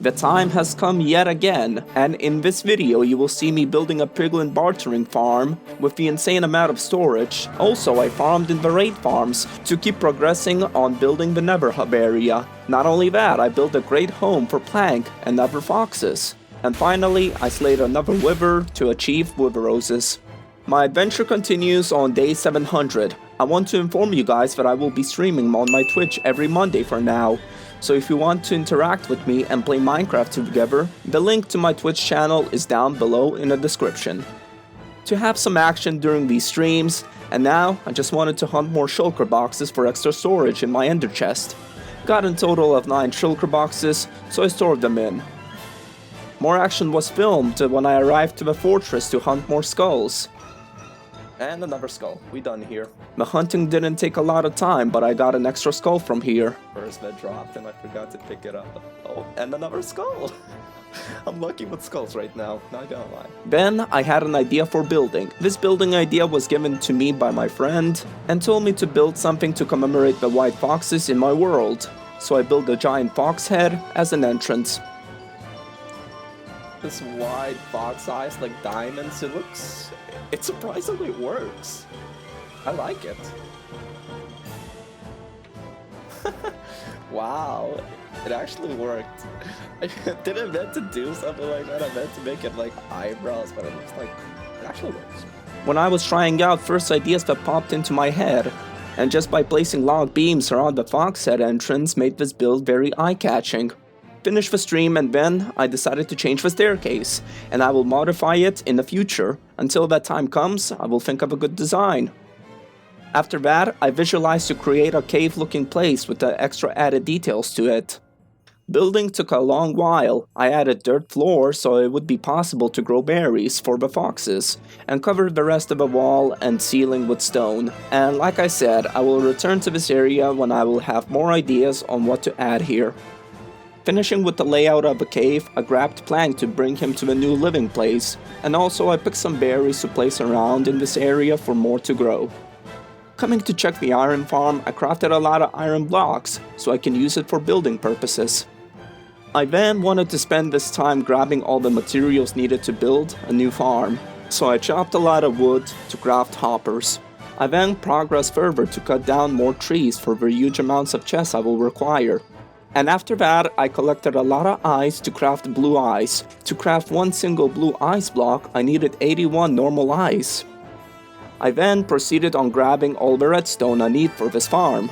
The time has come yet again, and in this video you will see me building a Piglin bartering farm with the insane amount of storage. Also, I farmed in the raid farms to keep progressing on building the Nether hub area. Not only that, I built a great home for Plank and Nether foxes. And finally, I slayed another wither to achieve wither roses. My adventure continues on day 700. I want to inform you guys that I will be streaming on my Twitch every Monday for now. So if you want to interact with me and play Minecraft together, the link to my Twitch channel is down below in the description. To have some action during these streams, and now I just wanted to hunt more shulker boxes for extra storage in my ender chest. Got a total of 9 shulker boxes, so I stored them in. More action was filmed when I arrived to the fortress to hunt more skulls. And another skull. We done here. The hunting didn't take a lot of time, but I got an extra skull from here. First that dropped and I forgot to pick it up. Oh, and another skull! I'm lucky with skulls right now, not gonna lie. Then I had an idea for building. This building idea was given to me by my friend and told me to build something to commemorate the white foxes in my world. So I built a giant fox head as an entrance. This wide fox eyes like diamonds, it surprisingly works. I like it. Wow, it actually worked. I didn't meant to do something like that, I meant to make it like eyebrows, but it looks like it actually works. When I was trying out, first ideas that popped into my head, and just by placing log beams around the fox head entrance made this build very eye-catching. Finished the stream and then I decided to change the staircase, and I will modify it in the future. Until that time comes, I will think of a good design. After that, I visualized to create a cave-looking place with the extra added details to it. Building took a long while. I added dirt floor so it would be possible to grow berries for the foxes, and covered the rest of the wall and ceiling with stone. And like I said, I will return to this area when I will have more ideas on what to add here. Finishing with the layout of the cave, I grabbed Plank to bring him to the new living place, and also I picked some berries to place around in this area for more to grow. Coming to check the iron farm, I crafted a lot of iron blocks, so I can use it for building purposes. I then wanted to spend this time grabbing all the materials needed to build a new farm, so I chopped a lot of wood to craft hoppers. I then progressed further to cut down more trees for the huge amounts of chests I will require. And after that, I collected a lot of ice to craft blue ice. To craft one single blue ice block, I needed 81 normal ice. I then proceeded on grabbing all the redstone I need for this farm.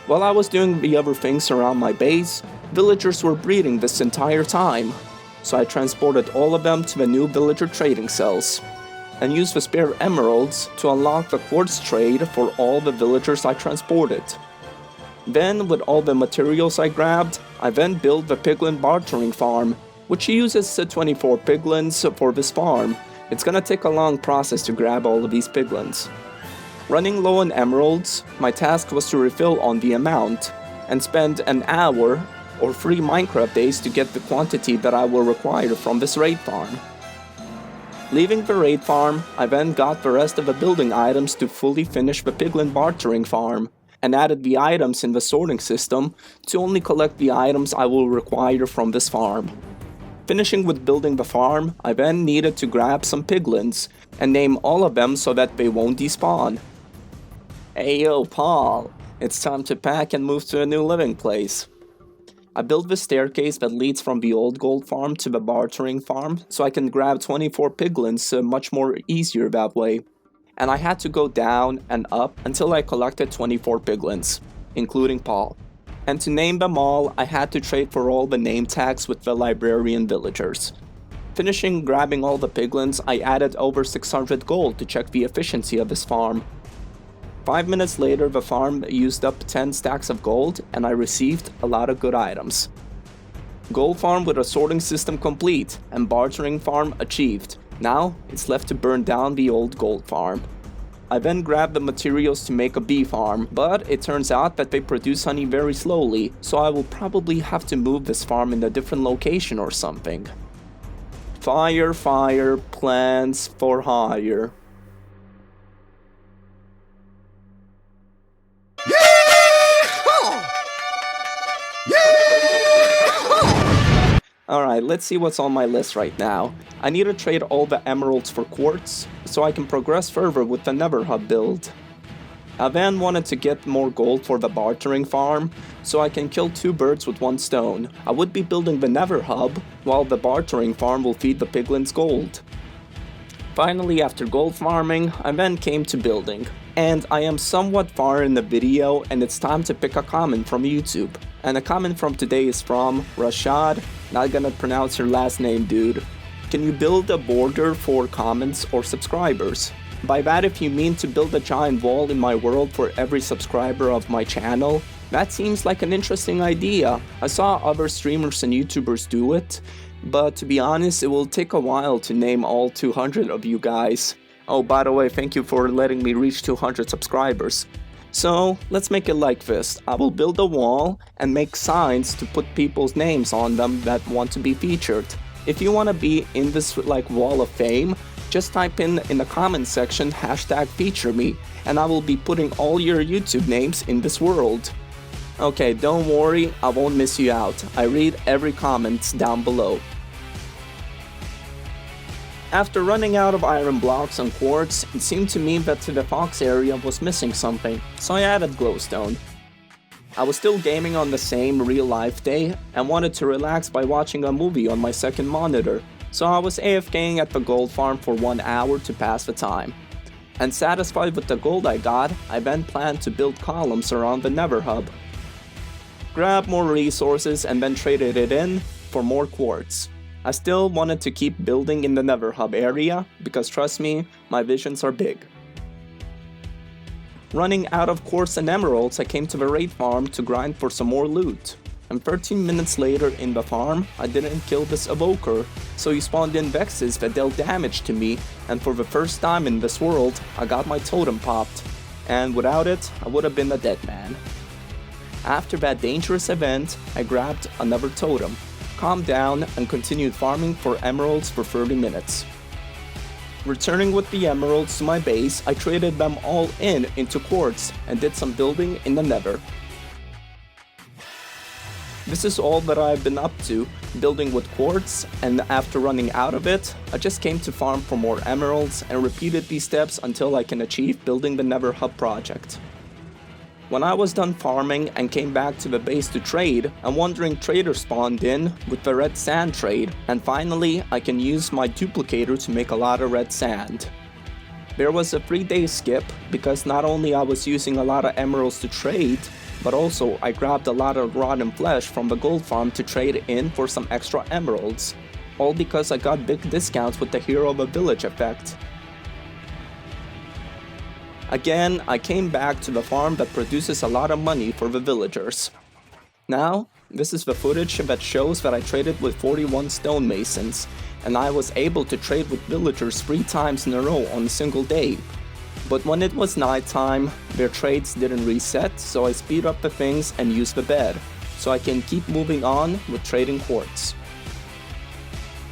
While I was doing the other things around my base, villagers were breeding this entire time. So I transported all of them to the new villager trading cells, and used the spare emeralds to unlock the quartz trade for all the villagers I transported. Then, with all the materials I grabbed, I then built the Piglin bartering farm, which uses 24 piglins for this farm. It's gonna take a long process to grab all of these piglins. Running low on emeralds, my task was to refill on the amount, and spend an hour or 3 Minecraft days to get the quantity that I will require from this raid farm. Leaving the raid farm, I then got the rest of the building items to fully finish the Piglin bartering farm, and added the items in the sorting system to only collect the items I will require from this farm. Finishing with building the farm, I then needed to grab some piglins and name all of them so that they won't despawn. Hey yo Paul, it's time to pack and move to a new living place. I built the staircase that leads from the old gold farm to the bartering farm so I can grab 24 piglins much more easier that way. And I had to go down and up until I collected 24 piglins, including Paul. And to name them all, I had to trade for all the name tags with the librarian villagers. Finishing grabbing all the piglins, I added over 600 gold to check the efficiency of this farm. 5 minutes later, the farm used up 10 stacks of gold, and I received a lot of good items. Gold farm with a sorting system complete, and bartering farm achieved. Now, it's left to burn down the old gold farm. I then grabbed the materials to make a bee farm, but it turns out that they produce honey very slowly, so I will probably have to move this farm in a different location or something. Fire, fire, plans for hire. Yeah! Alright, let's see what's on my list right now. I need to trade all the emeralds for quartz, so I can progress further with the Nether hub build. I then wanted to get more gold for the bartering farm, so I can kill 2 birds with 1 stone. I would be building the Nether hub, while the bartering farm will feed the Piglin's gold. Finally, after gold farming, I then came to building. And I am somewhat far in the video, and it's time to pick a comment from YouTube. And the comment from today is from Rashad. Not gonna pronounce your last name, dude. Can you build a border for comments or subscribers? By that, if you mean to build a giant wall in my world for every subscriber of my channel, that seems like an interesting idea. I saw other streamers and YouTubers do it, but to be honest, it will take a while to name all 200 of you guys. Oh, by the way, thank you for letting me reach 200 subscribers. So, let's make it like this. I will build a wall and make signs to put people's names on them that want to be featured. If you want to be in this wall of fame, just type in the comment section #feature me, and I will be putting all your YouTube names in this world. Okay, don't worry, I won't miss you out. I read every comment down below. After running out of iron blocks and quartz, it seemed to me that the fox area was missing something, so I added glowstone. I was still gaming on the same real-life day and wanted to relax by watching a movie on my second monitor, so I was AFKing at the gold farm for 1 hour to pass the time. And satisfied with the gold I got, I then planned to build columns around the Nether hub. Grab more resources and then traded it in for more quartz. I still wanted to keep building in the Nether hub area, because trust me, my visions are big. Running out of quartz and emeralds, I came to the raid farm to grind for some more loot. And 13 minutes later in the farm, I didn't kill this evoker, so he spawned in vexes that dealt damage to me, and for the first time in this world, I got my totem popped. And without it, I would have been a dead man. After that dangerous event, I grabbed another totem, calmed down, and continued farming for emeralds for 30 minutes. Returning with the emeralds to my base, I traded them all into quartz and did some building in the Nether. This is all that I've been up to, building with quartz, and after running out of it, I just came to farm for more emeralds and repeated these steps until I can achieve building the Nether hub project. When I was done farming and came back to the base to trade, a wandering trader spawned in with the red sand trade, and finally I can use my duplicator to make a lot of red sand. There was a 3-day skip because not only I was using a lot of emeralds to trade, but also I grabbed a lot of rotten flesh from the gold farm to trade in for some extra emeralds, all because I got big discounts with the Hero of a Village effect. Again, I came back to the farm that produces a lot of money for the villagers. Now, this is the footage that shows that I traded with 41 stonemasons, and I was able to trade with villagers 3 times in a row on a single day. But when it was nighttime, their trades didn't reset, so I speed up the things and use the bed, so I can keep moving on with trading quartz.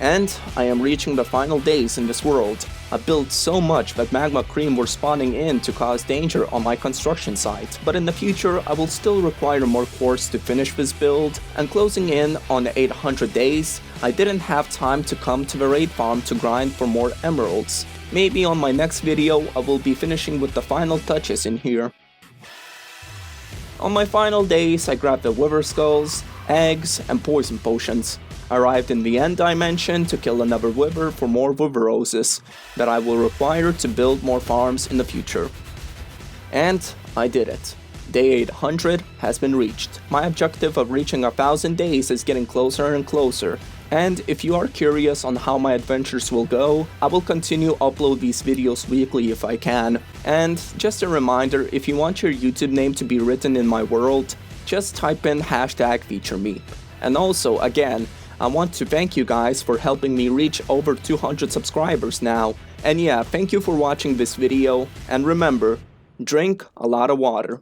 And I am reaching the final days in this world. I built so much that magma cream were spawning in to cause danger on my construction site, but in the future I will still require more quartz to finish this build, and closing in on 800 days, I didn't have time to come to the raid farm to grind for more emeralds. Maybe on my next video I will be finishing with the final touches in here. On my final days I grabbed the wither skulls, eggs, and poison potions. I arrived in the end dimension to kill another wither for more wither roses that I will require to build more farms in the future. And I did it. Day 800 has been reached. My objective of reaching 1000 days is getting closer and closer. And if you are curious on how my adventures will go, I will continue upload these videos weekly if I can. And just a reminder, if you want your YouTube name to be written in my world, just type in #feature me. And also, again, I want to thank you guys for helping me reach over 200 subscribers now. And yeah, thank you for watching this video, and remember, drink a lot of water.